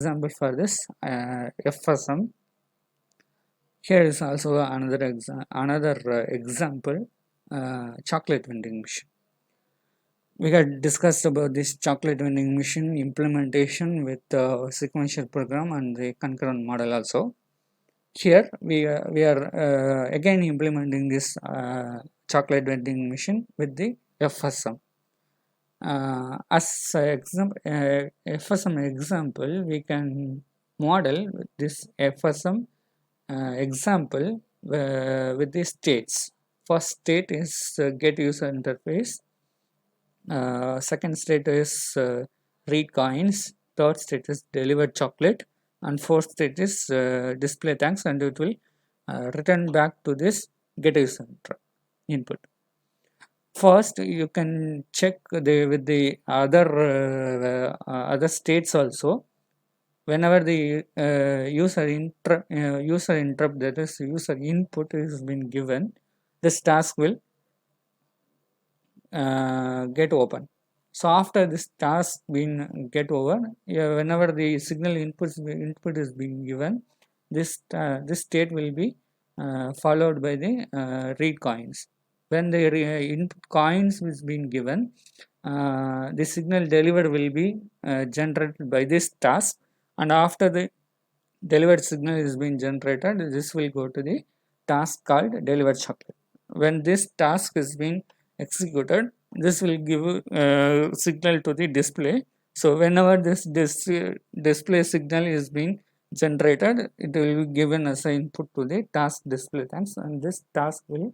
example for this FSM. Here is also another example, chocolate vending machine. We had discussed about this chocolate vending machine implementation with the sequential program and the concurrent model also. Here we are again implementing this chocolate vending machine with the FSM. As FSM example, we can model this FSM example with the states. First state is get user interface. Second state is read coins. Third state is deliver chocolate, and fourth state is display thanks, and it will return back to this get user input. First, you can check with the other states also. Whenever the user interrupt, that is user input, is been given, this task will get open. So after this task being get over, whenever the signal input is being given, this state will be followed by the read coins. When the input coins is being given, the signal delivered will be generated by this task, and after the delivered signal is being generated, this will go to the task called deliver chocolate. When this task is being executed, this will give signal to the display. So whenever this display signal is being generated, it will be given as an input to the task display thanks, and this task will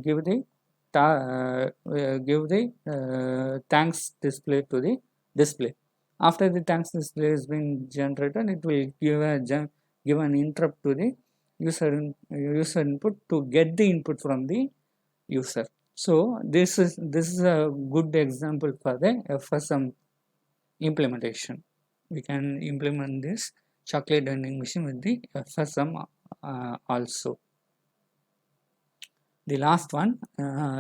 give the thanks display to the display. After the thanks display has been generated, it will give an interrupt to the user input to get the input from the user. So this is a good example for the FSM implementation. We can implement this chocolate vending machine with the FSM also. The last one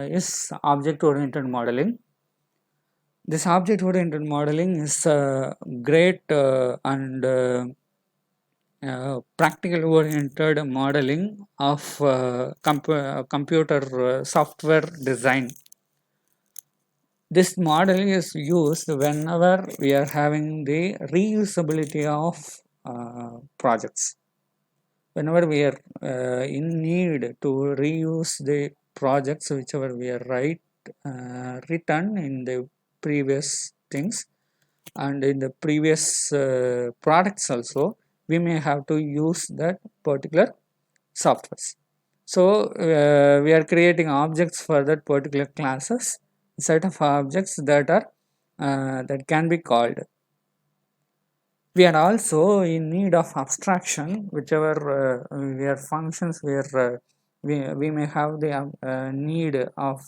is object-oriented modeling. This object-oriented modeling is great and practical-oriented modeling of computer software design. This model is used whenever we are having the reusability of projects. Whenever we are in need to reuse the projects whichever we are written in the previous things and in the previous products also, we may have to use that particular softwares. So we are creating objects for that particular classes, set of objects that are that can be called. We are also in need of abstraction, whichever we are functions where we may have the need of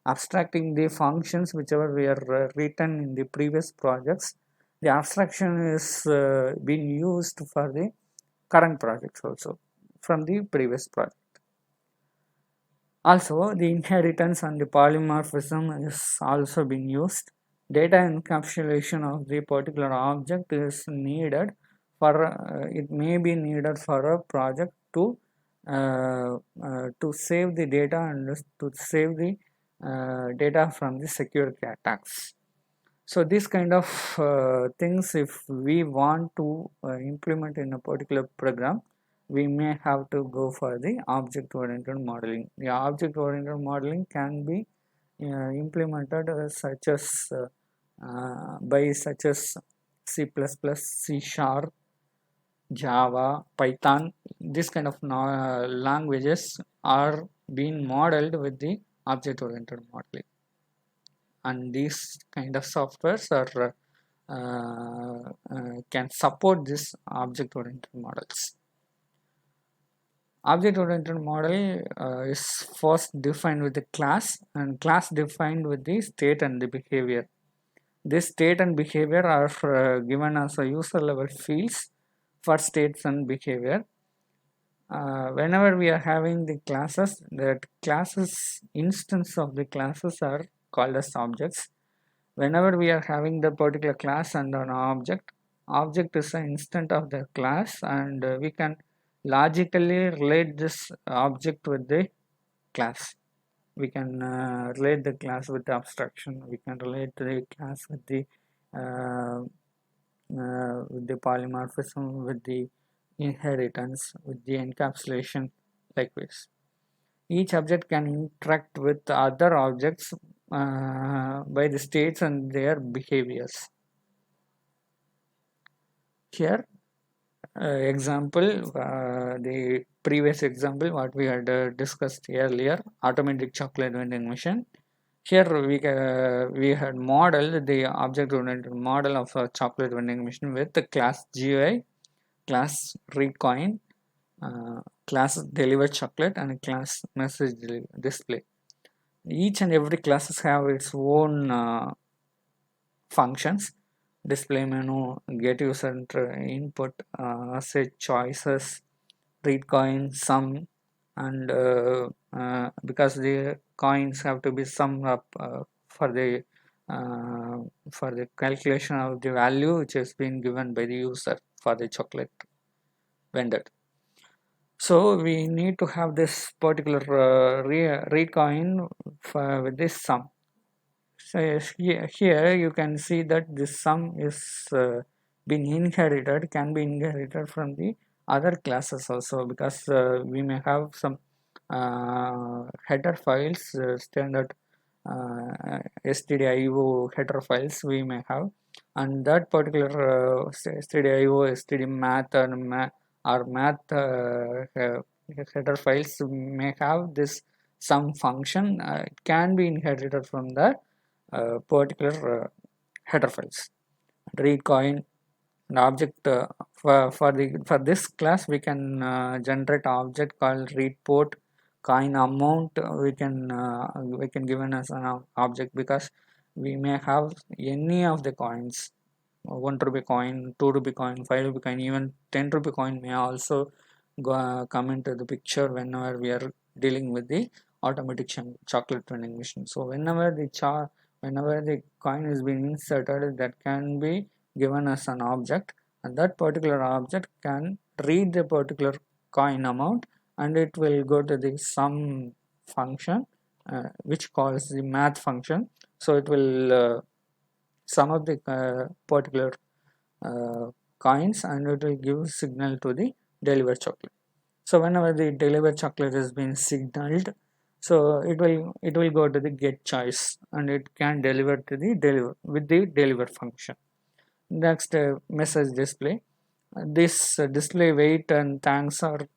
abstracting the functions whichever we are written in the previous projects. The abstraction is being used for the current projects also from the previous project. Also, the inheritance and the polymorphism is also being used. Data encapsulation of the particular object is needed for it may be needed for a project to save the data and to save the data from the security attacks. So this kind of things, if we want to implement in a particular program, we may have to go for the object-oriented modeling. The object-oriented modeling can be implemented by such as C++, C Sharp, Java, Python. This kind of languages are being modeled with the object-oriented modeling, and these kind of softwares are can support this object-oriented models. Object-oriented model is first defined with the class, and class defined with the state and the behavior. This state and behavior are given as a user level fields for states and behavior. Whenever we are having the classes, that classes instance of the classes are called as objects. Whenever we are having the particular class and an object, object is an instant of the class, and we can logically relate this object with the class. We can relate the class with the abstraction. We can relate the class with the polymorphism, with the inheritance, with the encapsulation, likewise. Each object can interact with other objects by the states and their behaviors. Here, the previous example, what we had discussed earlier, automatic chocolate vending machine. Here we had modeled the object-oriented model of a chocolate vending machine with the class GUI, class read coin, class deliver chocolate, and class message display. Each and every classes have its own functions: display menu, get user input, set choices, read coin, sum, and because the coins have to be summed up for the calculation of the value which has been given by the user for the chocolate vendor. So we need to have this particular read coin with this sum. So here you can see that this sum is can be inherited from the other classes also, because we may have some header files, standard stdio header files we may have, and that particular stdio, stdmath, or math header files may have this sum function. It can be inherited from the particular header files. Read coin, an object for this class we can generate object called read port. Coin amount we can given as an object, because we may have any of the coins, 1 rupee coin, 2 rupee coin, 5 rupee coin, even 10 rupee coin may also come into the picture whenever we are dealing with the automatic chocolate vending machine. So whenever the coin is being inserted, that can be given as an object, and that particular object can read the particular coin amount, and it will go to the sum function, which calls the math function. So it will sum up the particular coins, and it will give signal to the deliver chocolate. So whenever the deliver chocolate is being signaled, so it will go to the get choice, and it can deliver to the deliver with the deliver function. Next, message display. This display weight and thanks are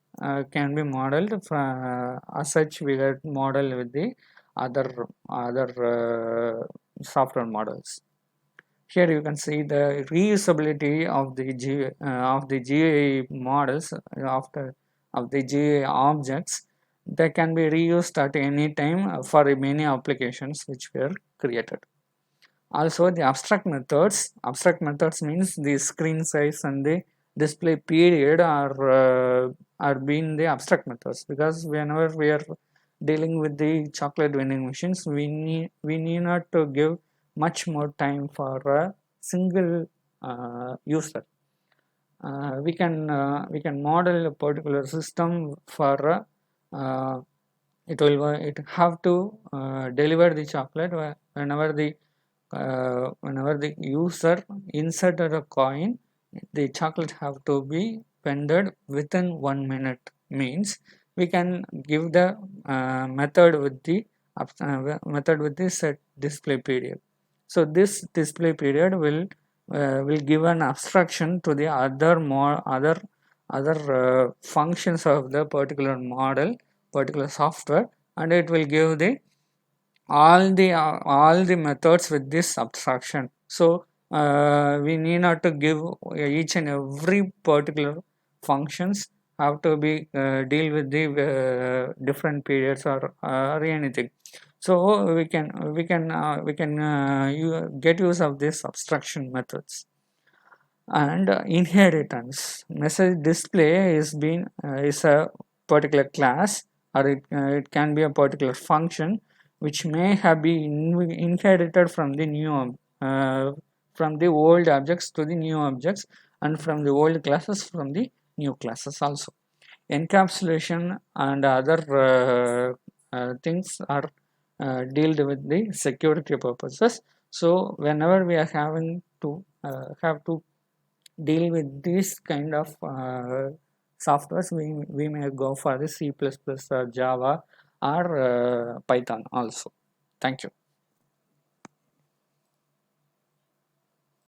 can be modeled as such. We get model with the other software models. Here you can see the reusability of the GUI models of the GUI objects. They can be reused at any time for many applications which were created. Also, the abstract methods means the screen size and the display period are being the abstract methods, because whenever we are dealing with the chocolate vending machines, we need not to give much more time for a single user. We can model a particular system for it have to deliver the chocolate whenever the user inserted a coin. The chocolate have to be vended within 1 minute. Means we can give the method with the set display period. So this display period will give an abstraction to the other functions of the particular model, particular software, and it will give the all the methods with this abstraction. So we need not to give each and every particular functions have to be deal with the different periods or anything. So we can get use of this abstraction methods. And inheritance message display is a particular class, or it can be a particular function which may have been inherited from the new from the old objects to the new objects, and from the old classes from the new classes also. Encapsulation and other things are dealt with the security purposes. So whenever we are having to have to deal with this kind of softwares, we may go for the C++, Java, or Python also. Thank you.